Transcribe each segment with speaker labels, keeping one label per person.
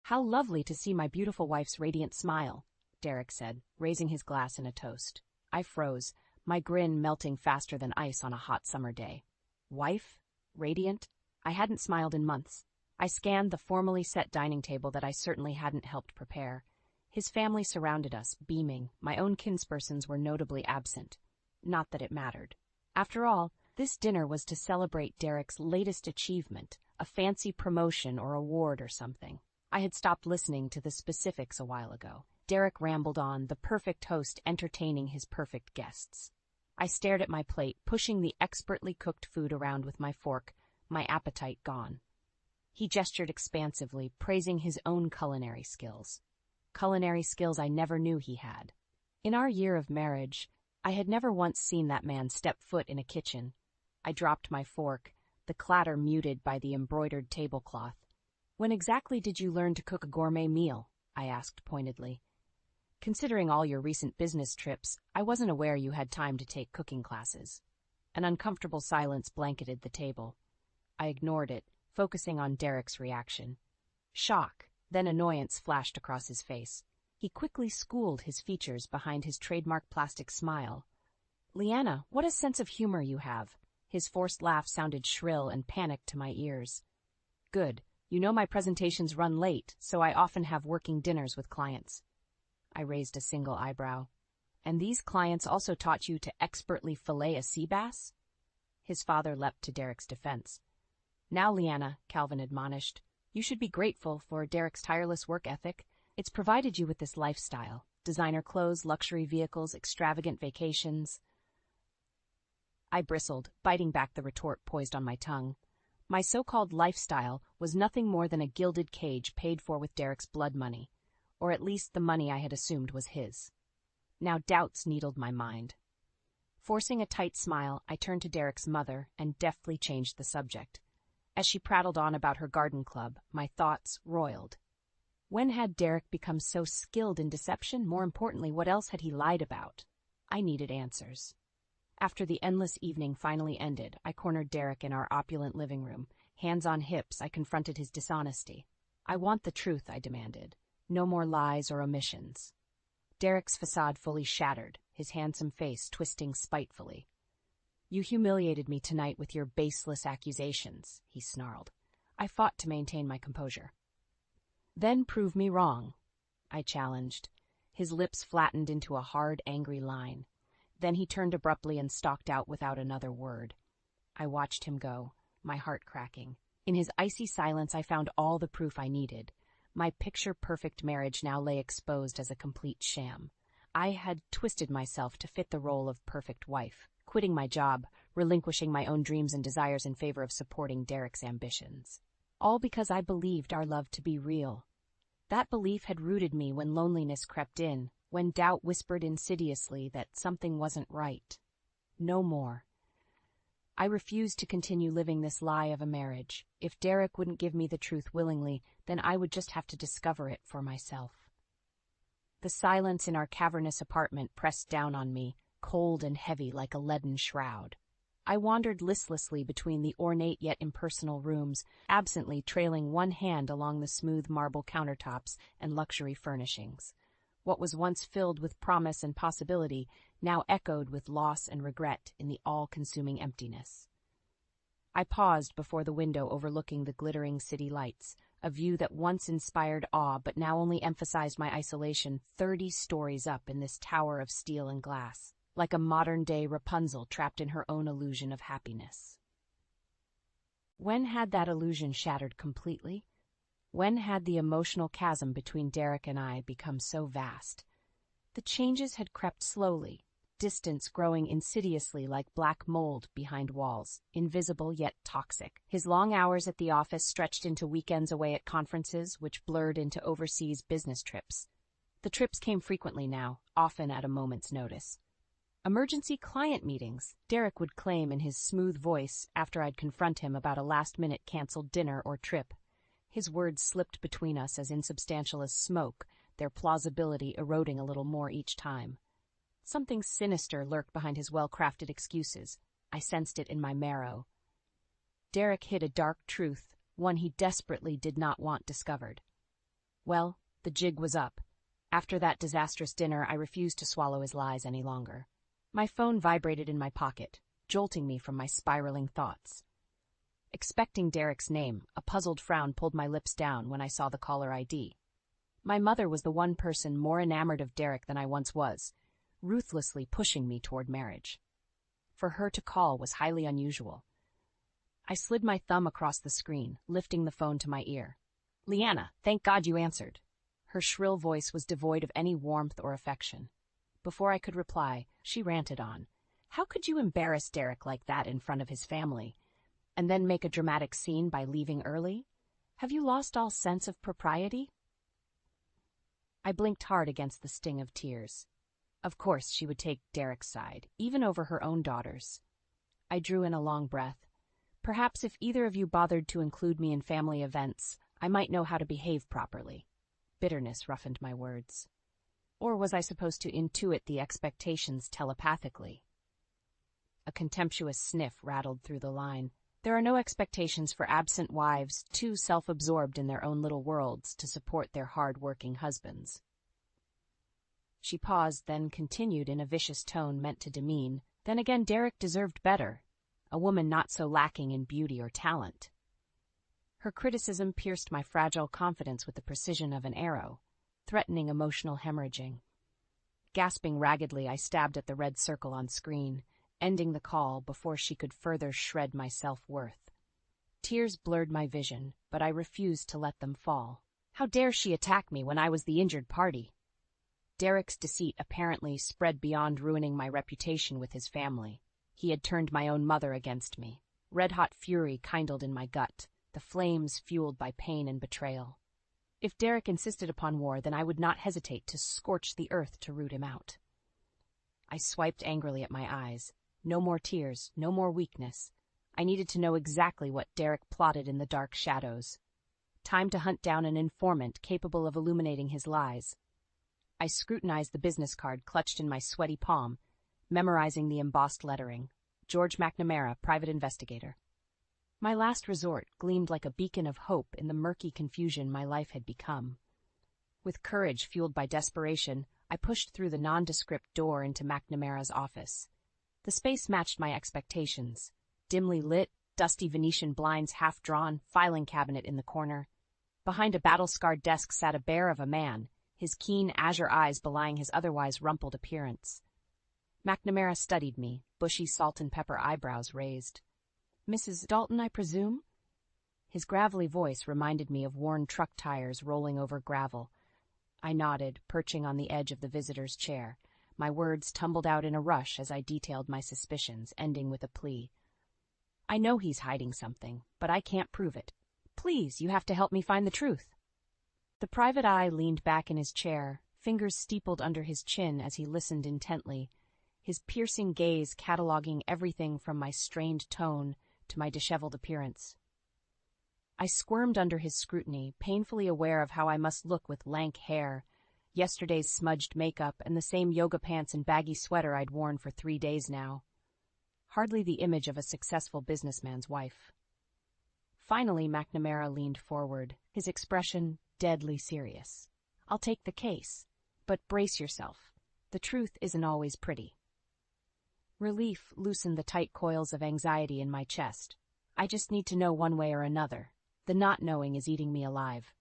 Speaker 1: How lovely to see my beautiful wife's radiant smile, Derek said, raising his glass in a toast. I froze, my grin melting faster than ice on a hot summer day. Wife? Radiant? I hadn't smiled in months. I scanned the formally set dining table that I certainly hadn't helped prepare. His family surrounded us, beaming. My own kinspersons were notably absent. Not that it mattered. After all, this dinner was to celebrate Derek's latest achievement, a fancy promotion or award or something. I had stopped listening to the specifics a while ago. Derek rambled on, the perfect host entertaining his perfect guests. I stared at my plate, pushing the expertly cooked food around with my fork, my appetite gone. He gestured expansively, praising his own culinary skills. Culinary skills I never knew he had. In our year of marriage, I had never once seen that man step foot in a kitchen. I dropped my fork, the clatter muted by the embroidered tablecloth. When exactly did you learn to cook a gourmet meal? I asked pointedly. Considering all your recent business trips, I wasn't aware you had time to take cooking classes. An uncomfortable silence blanketed the table. I ignored it, focusing on Derek's reaction. Shock, then annoyance flashed across his face. He quickly schooled his features behind his trademark plastic smile. Leanna, what a sense of humor you have. His forced laugh sounded shrill and panicked to my ears. Good. You know my presentations run late, so I often have working dinners with clients. I raised a single eyebrow. And these clients also taught you to expertly fillet a sea bass? His father leapt to Derek's defense. Now, Leanna, Calvin admonished, you should be grateful for Derek's tireless work ethic. It's provided you with this lifestyle. Designer clothes, luxury vehicles, extravagant vacations. I bristled, biting back the retort poised on my tongue. My so-called lifestyle was nothing more than a gilded cage paid for with Derek's blood money. Or at least the money I had assumed was his. Now doubts needled my mind. Forcing a tight smile, I turned to Derek's mother and deftly changed the subject. As she prattled on about her garden club, my thoughts roiled. When had Derek become so skilled in deception? More importantly, what else had he lied about? I needed answers. After the endless evening finally ended, I cornered Derek in our opulent living room. Hands on hips, I confronted his dishonesty. I want the truth, I demanded. No more lies or omissions. Derek's facade fully shattered, his handsome face twisting spitefully. You humiliated me tonight with your baseless accusations, he snarled. I fought to maintain my composure. Then prove me wrong, I challenged. His lips flattened into a hard, angry line. Then he turned abruptly and stalked out without another word. I watched him go, my heart cracking. In his icy silence I found all the proof I needed. My picture-perfect marriage now lay exposed as a complete sham. I had twisted myself to fit the role of perfect wife, quitting my job, relinquishing my own dreams and desires in favor of supporting Derek's ambitions. All because I believed our love to be real. That belief had rooted me when loneliness crept in, when doubt whispered insidiously that something wasn't right. No more. I refused to continue living this lie of a marriage. If Derek wouldn't give me the truth willingly, then I would just have to discover it for myself. The silence in our cavernous apartment pressed down on me, cold and heavy like a leaden shroud. I wandered listlessly between the ornate yet impersonal rooms, absently trailing one hand along the smooth marble countertops and luxury furnishings. What was once filled with promise and possibility now echoed with loss and regret in the all-consuming emptiness. I paused before the window overlooking the glittering city lights, a view that once inspired awe but now only emphasized my isolation 30 stories up in this tower of steel and glass, like a modern-day Rapunzel trapped in her own illusion of happiness. When had that illusion shattered completely? When had the emotional chasm between Derek and I become so vast? The changes had crept slowly, distance growing insidiously like black mold behind walls, invisible yet toxic. His long hours at the office stretched into weekends away at conferences, which blurred into overseas business trips. The trips came frequently now, often at a moment's notice. Emergency client meetings, Derek would claim in his smooth voice after I'd confront him about a last-minute canceled dinner or trip. His words slipped between us as insubstantial as smoke, their plausibility eroding a little more each time. Something sinister lurked behind his well-crafted excuses. I sensed it in my marrow. Derek hid a dark truth, one he desperately did not want discovered. Well, the jig was up. After that disastrous dinner, I refused to swallow his lies any longer. My phone vibrated in my pocket, jolting me from my spiraling thoughts. Expecting Derek's name, a puzzled frown pulled my lips down when I saw the caller ID. My mother was the one person more enamored of Derek than I once was, ruthlessly pushing me toward marriage. For her to call was highly unusual. I slid my thumb across the screen, lifting the phone to my ear. "Leanna, thank God you answered." Her shrill voice was devoid of any warmth or affection. Before I could reply, she ranted on. "How could you embarrass Derek like that in front of his family? And then make a dramatic scene by leaving early? Have you lost all sense of propriety?" I blinked hard against the sting of tears. Of course she would take Derek's side, even over her own daughters. I drew in a long breath. Perhaps if either of you bothered to include me in family events, I might know how to behave properly. Bitterness roughened my words. Or was I supposed to intuit the expectations telepathically? A contemptuous sniff rattled through the line. There are no expectations for absent wives too self-absorbed in their own little worlds to support their hard-working husbands. She paused, then continued in a vicious tone meant to demean. Then again, Derek deserved better. A woman not so lacking in beauty or talent. Her criticism pierced my fragile confidence with the precision of an arrow, threatening emotional hemorrhaging. Gasping raggedly, I stabbed at the red circle on screen, ending the call before she could further shred my self-worth. Tears blurred my vision, but I refused to let them fall. How dare she attack me when I was the injured party? Derek's deceit apparently spread beyond ruining my reputation with his family. He had turned my own mother against me. Red-hot fury kindled in my gut, the flames fueled by pain and betrayal. If Derek insisted upon war, then I would not hesitate to scorch the earth to root him out. I swiped angrily at my eyes. No more tears, no more weakness. I needed to know exactly what Derek plotted in the dark shadows. Time to hunt down an informant capable of illuminating his lies. I scrutinized the business card clutched in my sweaty palm, memorizing the embossed lettering. George McNamara, private investigator. My last resort gleamed like a beacon of hope in the murky confusion my life had become. With courage fueled by desperation, I pushed through the nondescript door into McNamara's office. The space matched my expectations. Dimly lit, dusty Venetian blinds half drawn, filing cabinet in the corner. Behind a battle-scarred desk sat a bear of a man, his keen azure eyes belying his otherwise rumpled appearance. McNamara studied me, bushy salt-and-pepper eyebrows raised. "Mrs. Dalton, I presume?" His gravelly voice reminded me of worn truck tires rolling over gravel. I nodded, perching on the edge of the visitor's chair. My words tumbled out in a rush as I detailed my suspicions, ending with a plea. "I know he's hiding something, but I can't prove it. Please, you have to help me find the truth." The private eye leaned back in his chair, fingers steepled under his chin as he listened intently, his piercing gaze cataloging everything from my strained tone to my disheveled appearance. I squirmed under his scrutiny, painfully aware of how I must look with lank hair, yesterday's smudged makeup, and the same yoga pants and baggy sweater I'd worn for 3 days now. Hardly the image of a successful businessman's wife. Finally, McNamara leaned forward, his expression deadly serious. "I'll take the case, but brace yourself. The truth isn't always pretty." Relief loosened the tight coils of anxiety in my chest. I just need to know one way or another. The not knowing is eating me alive.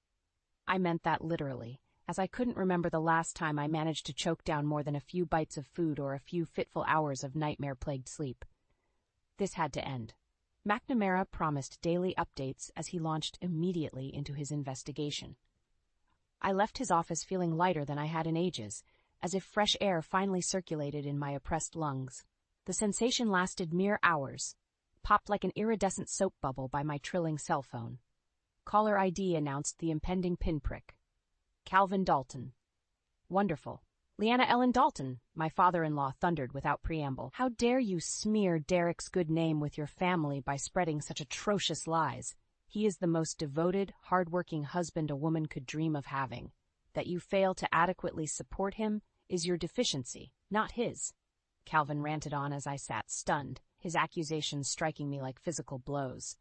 Speaker 1: I meant that literally, as I couldn't remember the last time I managed to choke down more than a few bites of food or a few fitful hours of nightmare-plagued sleep. This had to end. McNamara promised daily updates as he launched immediately into his investigation. I left his office feeling lighter than I had in ages, as if fresh air finally circulated in my oppressed lungs. The sensation lasted mere hours, popped like an iridescent soap bubble by my trilling cell phone. Caller ID announced the impending pinprick. Calvin Dalton. Wonderful. "Leanna Ellen Dalton," my father-in-law thundered without preamble. "How dare you smear Derek's good name with your family by spreading such atrocious lies? He is the most devoted, hard-working husband a woman could dream of having. That you fail to adequately support him is your deficiency, not his." Calvin ranted on as I sat stunned, his accusations striking me like physical blows.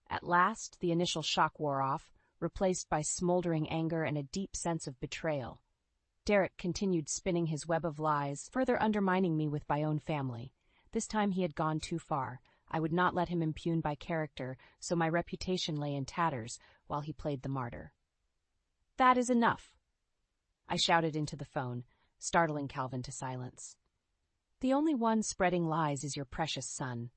Speaker 1: At last, the initial shock wore off, replaced by smoldering anger and a deep sense of betrayal. Derek continued spinning his web of lies, further undermining me with my own family. This time he had gone too far. I would not let him impugn my character, so my reputation lay in tatters while he played the martyr. "That is enough," I shouted into the phone, startling Calvin to silence. "The only one spreading lies is your precious son.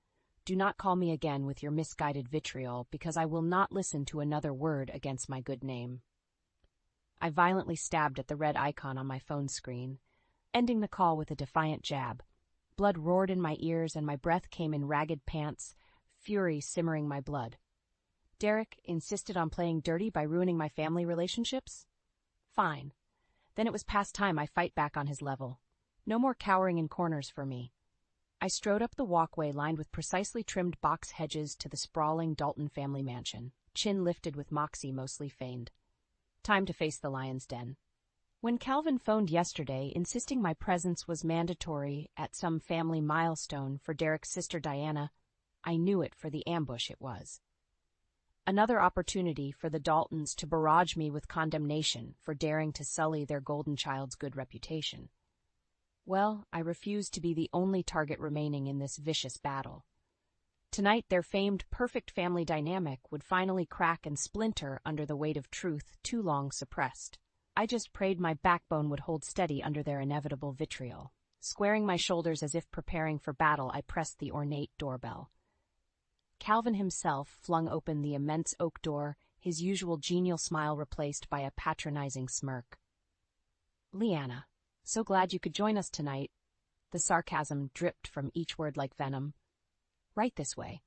Speaker 1: Do not call me again with your misguided vitriol, because I will not listen to another word against my good name." I violently stabbed at the red icon on my phone screen, ending the call with a defiant jab. Blood roared in my ears and my breath came in ragged pants, fury simmering my blood. Derek insisted on playing dirty by ruining my family relationships? Fine. Then it was past time I fight back on his level. No more cowering in corners for me. I strode up the walkway lined with precisely trimmed box hedges to the sprawling Dalton family mansion, chin lifted with moxie mostly feigned. Time to face the lion's den. When Calvin phoned yesterday, insisting my presence was mandatory at some family milestone for Derek's sister Diana, I knew it for the ambush it was. Another opportunity for the Daltons to barrage me with condemnation for daring to sully their golden child's good reputation. Well, I refused to be the only target remaining in this vicious battle. Tonight, their famed perfect family dynamic would finally crack and splinter under the weight of truth too long suppressed. I just prayed my backbone would hold steady under their inevitable vitriol. Squaring my shoulders as if preparing for battle, I pressed the ornate doorbell. Calvin himself flung open the immense oak door, his usual genial smile replaced by a patronizing smirk. "Leanna, so glad you could join us tonight." The sarcasm dripped from each word like venom. "Right this way."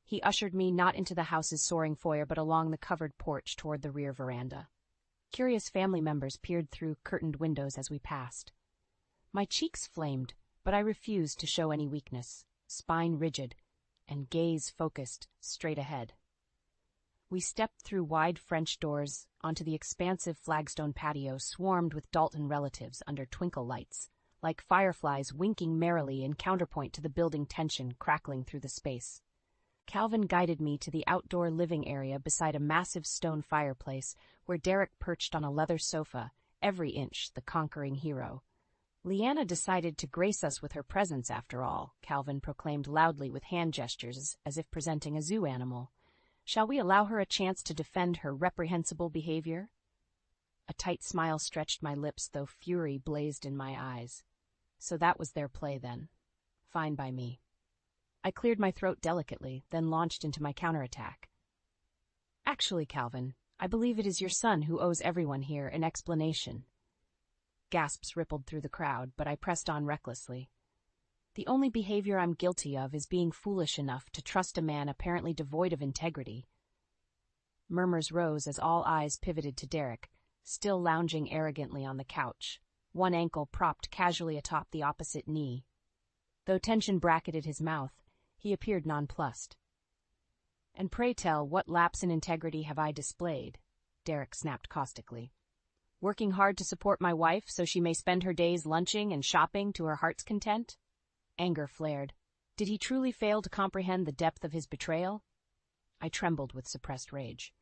Speaker 1: He ushered me not into the house's soaring foyer but along the covered porch toward the rear veranda. Curious family members peered through curtained windows as we passed. My cheeks flamed, but I refused to show any weakness, spine rigid, and gaze focused straight ahead. We stepped through wide French doors onto the expansive flagstone patio swarmed with Dalton relatives under twinkle lights, like fireflies winking merrily in counterpoint to the building tension crackling through the space. Calvin guided me to the outdoor living area beside a massive stone fireplace where Derek perched on a leather sofa, every inch the conquering hero. "Leanna decided to grace us with her presence after all," Calvin proclaimed loudly with hand gestures as if presenting a zoo animal. "Shall we allow her a chance to defend her reprehensible behavior?" A tight smile stretched my lips, though fury blazed in my eyes. So that was their play, then. Fine by me. I cleared my throat delicately, then launched into my counterattack. "Actually, Calvin, I believe it is your son who owes everyone here an explanation." Gasps rippled through the crowd, but I pressed on recklessly. "The only behavior I'm guilty of is being foolish enough to trust a man apparently devoid of integrity." Murmurs rose as all eyes pivoted to Derek, still lounging arrogantly on the couch, one ankle propped casually atop the opposite knee. Though tension bracketed his mouth, he appeared nonplussed. "And pray tell, what lapse in integrity have I displayed?" Derek snapped caustically. "Working hard to support my wife so she may spend her days lunching and shopping to her heart's content?" Anger flared. Did he truly fail to comprehend the depth of his betrayal? I trembled with suppressed rage.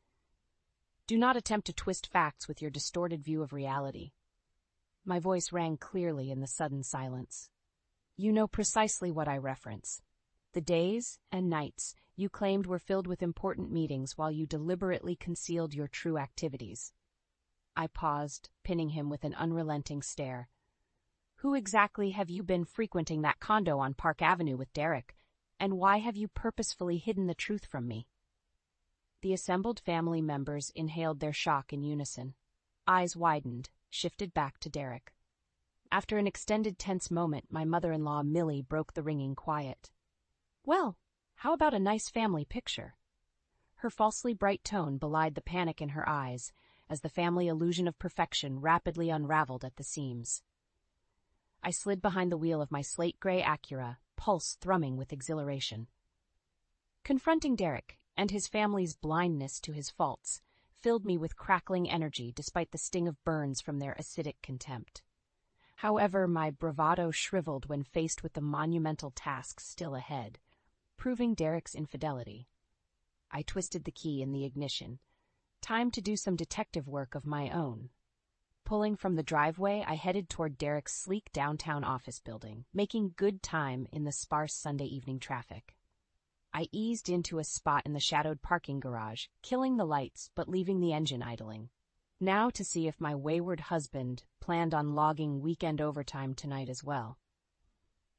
Speaker 1: "Do not attempt to twist facts with your distorted view of reality." My voice rang clearly in the sudden silence. "You know precisely what I reference. The days and nights you claimed were filled with important meetings while you deliberately concealed your true activities." I paused, pinning him with an unrelenting stare. "Who exactly have you been frequenting that condo on Park Avenue with Derek, and why have you purposefully hidden the truth from me?" The assembled family members inhaled their shock in unison. Eyes widened, shifted back to Derek. After an extended tense moment, my mother-in-law Millie broke the ringing quiet. "Well, how about a nice family picture?" Her falsely bright tone belied the panic in her eyes as the family illusion of perfection rapidly unraveled at the seams. I slid behind the wheel of my slate-gray Acura, pulse thrumming with exhilaration. Confronting Derek and his family's blindness to his faults filled me with crackling energy despite the sting of burns from their acidic contempt. However, my bravado shriveled when faced with the monumental task still ahead, proving Derek's infidelity. I twisted the key in the ignition, Time to do some detective work of my own. Pulling from the driveway, I headed toward Derek's sleek downtown office building, making good time in the sparse Sunday evening traffic. I eased into a spot in the shadowed parking garage, killing the lights but leaving the engine idling. Now to see if my wayward husband planned on logging weekend overtime tonight as well.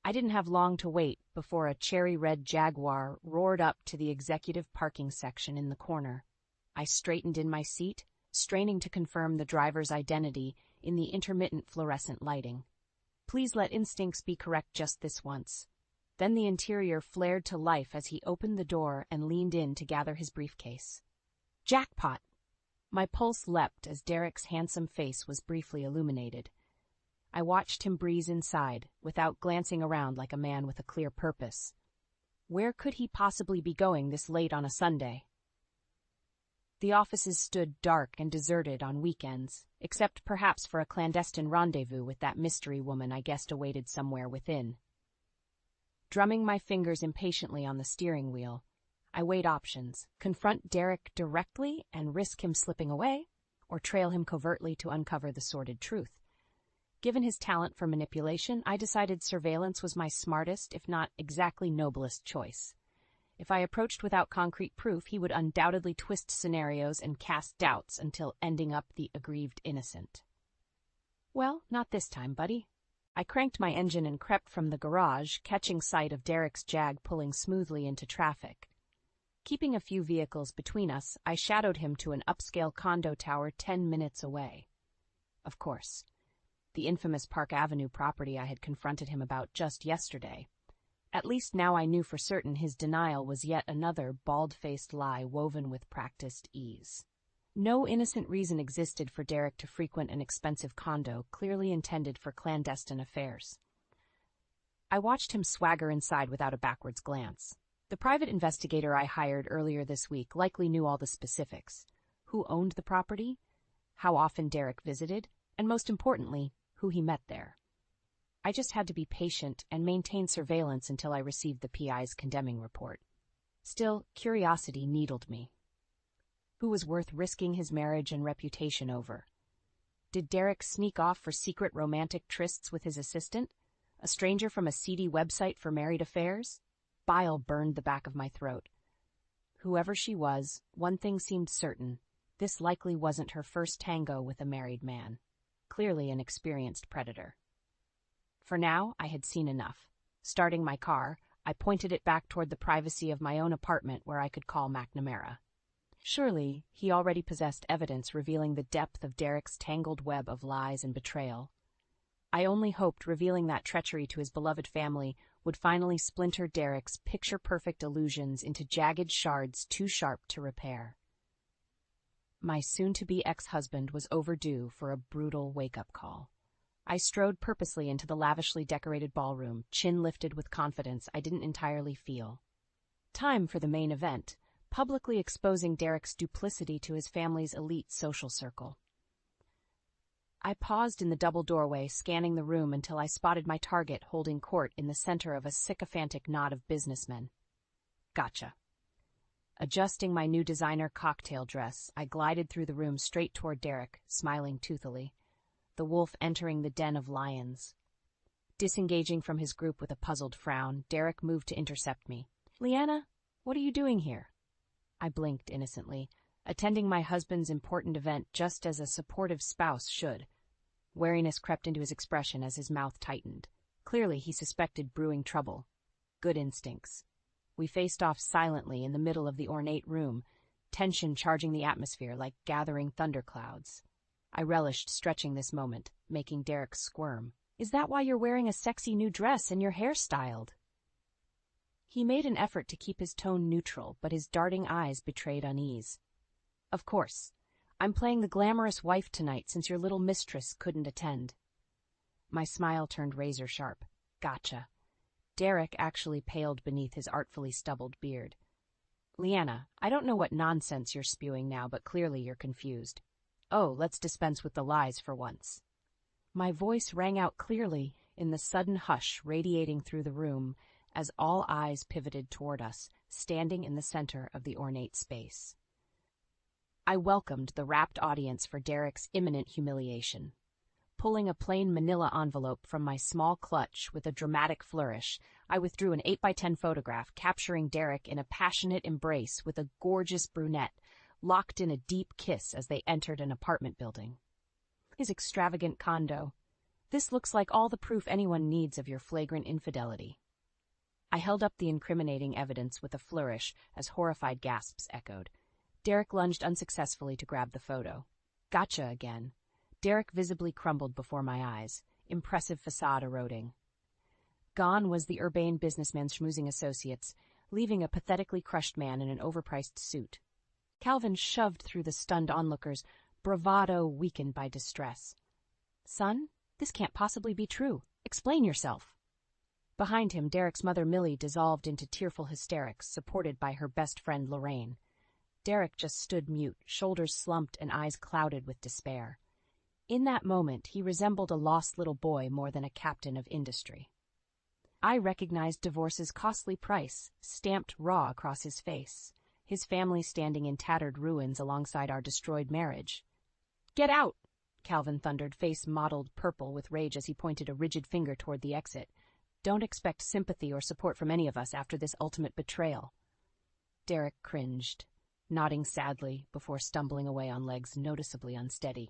Speaker 1: I didn't have long to wait before a cherry-red Jaguar roared up to the executive parking section in the corner. I straightened in my seat, straining to confirm the driver's identity in the intermittent fluorescent lighting. Please let instincts be correct just this once. Then the interior flared to life as he opened the door and leaned in to gather his briefcase. Jackpot! My pulse leapt as Derek's handsome face was briefly illuminated. I watched him breeze inside, without glancing around like a man with a clear purpose. Where could he possibly be going this late on a Sunday? The offices stood dark and deserted on weekends, except perhaps for a clandestine rendezvous with that mystery woman I guessed awaited somewhere within. Drumming my fingers impatiently on the steering wheel, I weighed options: confront Derek directly and risk him slipping away, or trail him covertly to uncover the sordid truth. Given his talent for manipulation, I decided surveillance was my smartest, if not exactly noblest, choice. If I approached without concrete proof, he would undoubtedly twist scenarios and cast doubts until ending up the aggrieved innocent. Well, not this time, buddy. I cranked my engine and crept from the garage, catching sight of Derek's Jag pulling smoothly into traffic. Keeping a few vehicles between us, I shadowed him to an upscale condo tower 10 minutes away. Of course, the infamous Park Avenue property I had confronted him about just yesterday. At least now I knew for certain his denial was yet another bald-faced lie woven with practiced ease. No innocent reason existed for Derek to frequent an expensive condo clearly intended for clandestine affairs. I watched him swagger inside without a backwards glance. The private investigator I hired earlier this week likely knew all the specifics: who owned the property, how often Derek visited, and most importantly, who he met there. I just had to be patient and maintain surveillance until I received the PI's condemning report. Still, curiosity needled me. Who was worth risking his marriage and reputation over? Did Derek sneak off for secret romantic trysts with his assistant, a stranger from a seedy website for married affairs? Bile burned the back of my throat. Whoever she was, one thing seemed certain: this likely wasn't her first tango with a married man. Clearly an experienced predator. For now, I had seen enough. Starting my car, I pointed it back toward the privacy of my own apartment where I could call McNamara. Surely, he already possessed evidence revealing the depth of Derek's tangled web of lies and betrayal. I only hoped revealing that treachery to his beloved family would finally splinter Derek's picture-perfect illusions into jagged shards too sharp to repair. My soon-to-be ex-husband was overdue for a brutal wake-up call. I strode purposely into the lavishly decorated ballroom, chin lifted with confidence I didn't entirely feel. Time for the main event, publicly exposing Derek's duplicity to his family's elite social circle. I paused in the double doorway, scanning the room until I spotted my target holding court in the center of a sycophantic knot of businessmen. Gotcha. Adjusting my new designer cocktail dress, I glided through the room straight toward Derek, smiling toothily, the wolf entering the den of lions. Disengaging from his group with a puzzled frown, Derek moved to intercept me. "Leanna, what are you doing here?" I blinked innocently, attending my husband's important event just as a supportive spouse should. Wariness crept into his expression as his mouth tightened. Clearly, he suspected brewing trouble. Good instincts. We faced off silently in the middle of the ornate room, tension charging the atmosphere like gathering thunderclouds. I relished stretching this moment, making Derek squirm. "Is that why you're wearing a sexy new dress and your hair styled?" He made an effort to keep his tone neutral, but his darting eyes betrayed unease. "Of course. I'm playing the glamorous wife tonight since your little mistress couldn't attend." My smile turned razor sharp. Gotcha. Derek actually paled beneath his artfully stubbled beard. "Leanna, I don't know what nonsense you're spewing now, but clearly you're confused. Oh, let's dispense with the lies for once." My voice rang out clearly in the sudden hush radiating through the room as all eyes pivoted toward us, standing in the center of the ornate space. I welcomed the rapt audience for Derek's imminent humiliation. Pulling a plain manila envelope from my small clutch with a dramatic flourish, I withdrew an 8x10 photograph capturing Derek in a passionate embrace with a gorgeous brunette, locked in a deep kiss as they entered an apartment building. His extravagant condo. This looks like all the proof anyone needs of your flagrant infidelity. I held up the incriminating evidence with a flourish as horrified gasps echoed. Derek lunged unsuccessfully to grab the photo. Gotcha again. Derek visibly crumbled before my eyes, impressive facade eroding. Gone was the urbane businessman's schmoozing associates, leaving a pathetically crushed man in an overpriced suit. Calvin shoved through the stunned onlookers, bravado weakened by distress. Son, this can't possibly be true. Explain yourself. Behind him, Derek's mother Millie dissolved into tearful hysterics, supported by her best friend Lorraine. Derek just stood mute, shoulders slumped and eyes clouded with despair. In that moment, he resembled a lost little boy more than a captain of industry. I recognized divorce's costly price, stamped raw across his face, his family standing in tattered ruins alongside our destroyed marriage. Get out! Calvin thundered, face mottled purple with rage as he pointed a rigid finger toward the exit. Don't expect sympathy or support from any of us after this ultimate betrayal. Derek cringed, nodding sadly before stumbling away on legs noticeably unsteady.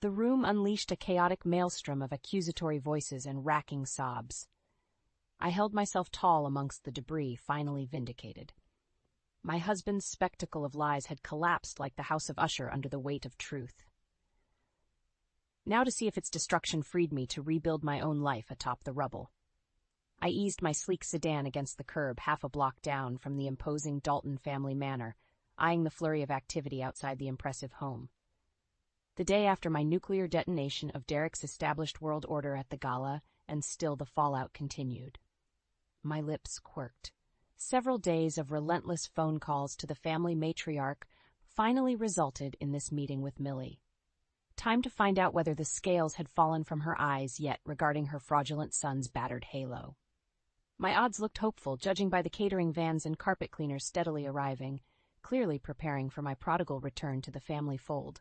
Speaker 1: The room unleashed a chaotic maelstrom of accusatory voices and racking sobs. I held myself tall amongst the debris, finally vindicated. My husband's spectacle of lies had collapsed like the House of Usher under the weight of truth. Now to see if its destruction freed me to rebuild my own life atop the rubble. I eased my sleek sedan against the curb half a block down from the imposing Dalton family manor, eyeing the flurry of activity outside the impressive home. The day after my nuclear detonation of Derek's established world order at the gala, and still the fallout continued. My lips quirked. Several days of relentless phone calls to the family matriarch finally resulted in this meeting with Millie. Time to find out whether the scales had fallen from her eyes yet regarding her fraudulent son's battered halo. My odds looked hopeful, judging by the catering vans and carpet cleaners steadily arriving, clearly preparing for my prodigal return to the family fold.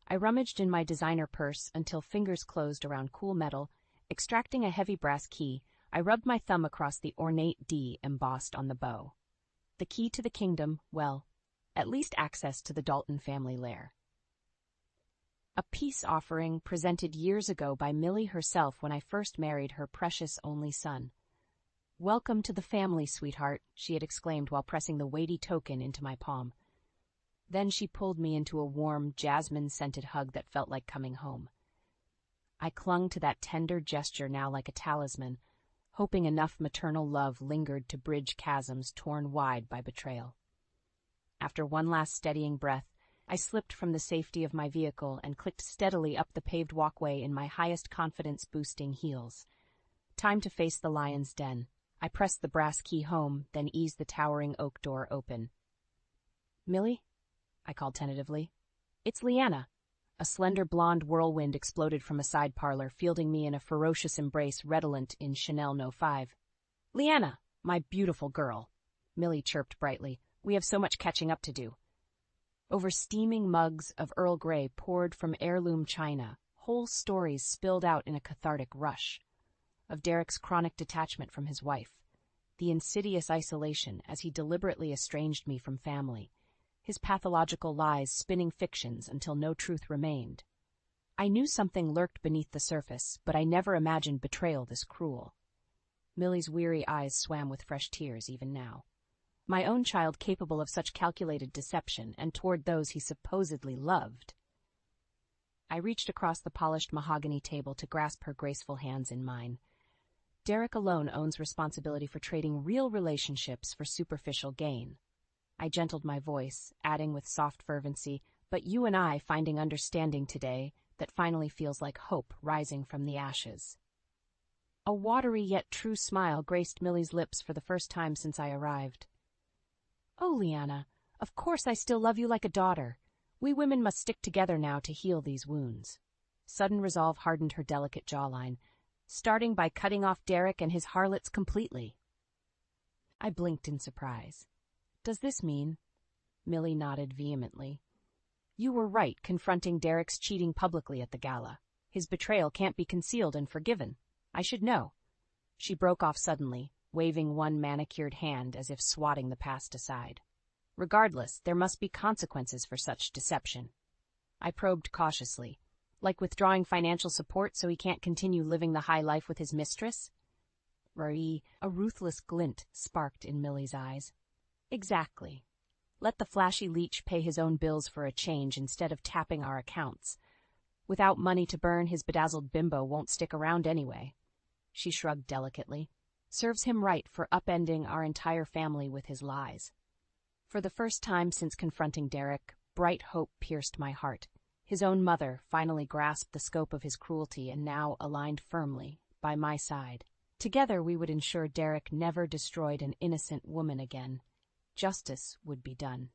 Speaker 1: I rummaged in my designer purse until fingers closed around cool metal. Extracting a heavy brass key, I rubbed my thumb across the ornate D embossed on the bow. The key to the kingdom, well, at least access to the Dalton family lair. A peace offering presented years ago by Millie herself when I first married her precious only son. "Welcome to the family, sweetheart," she had exclaimed while pressing the weighty token into my palm. Then she pulled me into a warm, jasmine-scented hug that felt like coming home. I clung to that tender gesture now like a talisman, hoping enough maternal love lingered to bridge chasms torn wide by betrayal. After one last steadying breath, I slipped from the safety of my vehicle and clicked steadily up the paved walkway in my highest confidence-boosting heels. Time to face the lion's den. I pressed the brass key home, then eased the towering oak door open. "Millie?" I called tentatively. "It's Leanna." A slender blonde whirlwind exploded from a side parlor, fielding me in a ferocious embrace redolent in Chanel No. 5. "Leanna, my beautiful girl," Millie chirped brightly. "We have so much catching up to do." Over steaming mugs of Earl Grey poured from heirloom china, whole stories spilled out in a cathartic rush. Of Derek's chronic detachment from his wife, the insidious isolation as he deliberately estranged me from family, his pathological lies spinning fictions until no truth remained. I knew something lurked beneath the surface, but I never imagined betrayal this cruel. Millie's weary eyes swam with fresh tears even now. My own child capable of such calculated deception, and toward those he supposedly loved. I reached across the polished mahogany table to grasp her graceful hands in mine. Derek alone owns responsibility for trading real relationships for superficial gain. I gentled my voice, adding with soft fervency, "But you and I finding understanding today that finally feels like hope rising from the ashes." A watery yet true smile graced Millie's lips for the first time since I arrived. "Oh, Leanna, of course I still love you like a daughter. We women must stick together now to heal these wounds." Sudden resolve hardened her delicate jawline, starting by cutting off Derek and his harlots completely. I blinked in surprise. Does this mean? Millie nodded vehemently. You were right confronting Derek's cheating publicly at the gala. His betrayal can't be concealed and forgiven. I should know. She broke off suddenly, waving one manicured hand as if swatting the past aside. Regardless, there must be consequences for such deception. I probed cautiously. Like withdrawing financial support so he can't continue living the high life with his mistress? A ruthless glint sparked in Millie's eyes. Exactly. Let the flashy leech pay his own bills for a change instead of tapping our accounts. Without money to burn, his bedazzled bimbo won't stick around anyway. She shrugged delicately. Serves him right for upending our entire family with his lies. For the first time since confronting Derek, bright hope pierced my heart. His own mother finally grasped the scope of his cruelty and now aligned firmly by my side. Together we would ensure Derek never destroyed an innocent woman again. Justice would be done.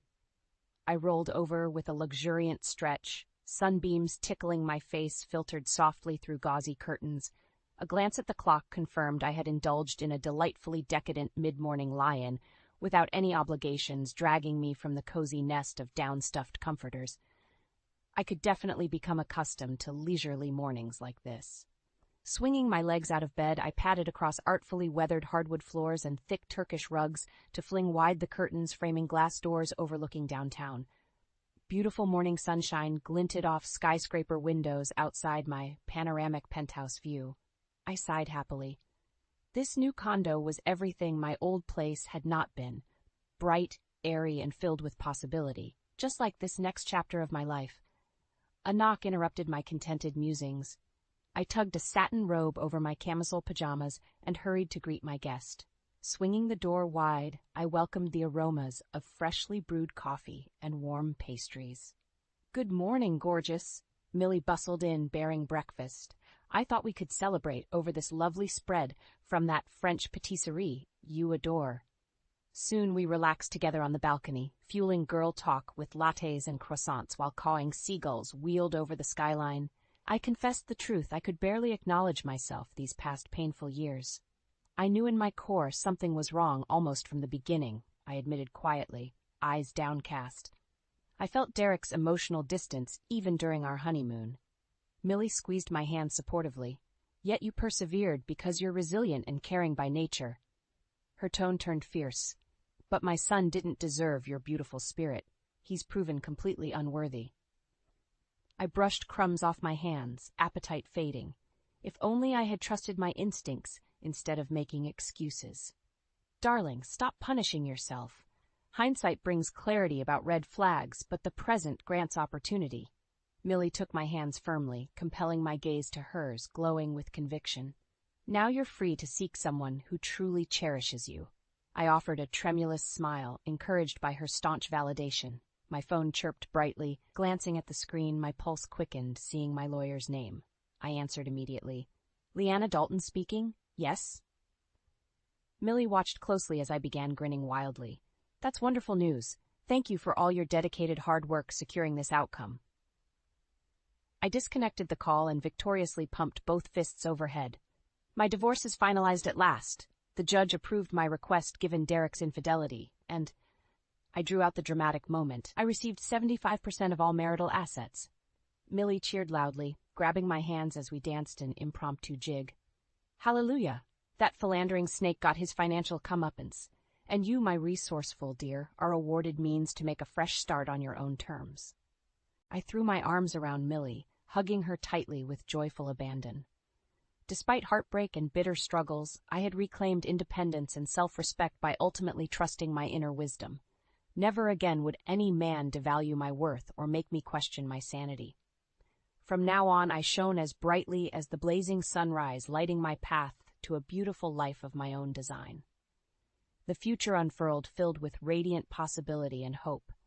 Speaker 1: I rolled over with a luxuriant stretch, sunbeams tickling my face filtered softly through gauzy curtains. A glance at the clock confirmed I had indulged in a delightfully decadent mid-morning lie-in, without any obligations dragging me from the cozy nest of down-stuffed comforters. I could definitely become accustomed to leisurely mornings like this. Swinging my legs out of bed, I padded across artfully weathered hardwood floors and thick Turkish rugs to fling wide the curtains framing glass doors overlooking downtown. Beautiful morning sunshine glinted off skyscraper windows outside my panoramic penthouse view. I sighed happily. This new condo was everything my old place had not been. Bright, airy, and filled with possibility, just like this next chapter of my life. A knock interrupted my contented musings. I tugged a satin robe over my camisole pajamas and hurried to greet my guest. Swinging the door wide, I welcomed the aromas of freshly brewed coffee and warm pastries. Good morning, gorgeous. Millie bustled in, bearing breakfast. I thought we could celebrate over this lovely spread from that French patisserie you adore. Soon we relaxed together on the balcony, fueling girl talk with lattes and croissants while cawing seagulls wheeled over the skyline. I confessed the truth, I could barely acknowledge myself these past painful years. I knew in my core something was wrong almost from the beginning, I admitted quietly, eyes downcast. I felt Derek's emotional distance even during our honeymoon. Millie squeezed my hand supportively. Yet you persevered because you're resilient and caring by nature. Her tone turned fierce. But my son didn't deserve your beautiful spirit. He's proven completely unworthy. I brushed crumbs off my hands, appetite fading. If only I had trusted my instincts instead of making excuses. Darling, stop punishing yourself. Hindsight brings clarity about red flags, but the present grants opportunity. Millie took my hands firmly, compelling my gaze to hers, glowing with conviction. Now you're free to seek someone who truly cherishes you. I offered a tremulous smile, encouraged by her staunch validation. My phone chirped brightly. Glancing at the screen, my pulse quickened, seeing my lawyer's name. I answered immediately. Leanna Dalton speaking? Yes? Millie watched closely as I began grinning wildly. That's wonderful news. Thank you for all your dedicated hard work securing this outcome. I disconnected the call and victoriously pumped both fists overhead. My divorce is finalized at last. The judge approved my request given Derek's infidelity, and I drew out the dramatic moment. I received 75% of all marital assets. Millie cheered loudly, grabbing my hands as we danced an impromptu jig. Hallelujah! That philandering snake got his financial comeuppance, and you, my resourceful dear, are awarded means to make a fresh start on your own terms. I threw my arms around Millie, hugging her tightly with joyful abandon. Despite heartbreak and bitter struggles, I had reclaimed independence and self-respect by ultimately trusting my inner wisdom. Never again would any man devalue my worth or make me question my sanity. From now on, I shone as brightly as the blazing sunrise, lighting my path to a beautiful life of my own design. The future unfurled, filled with radiant possibility and hope.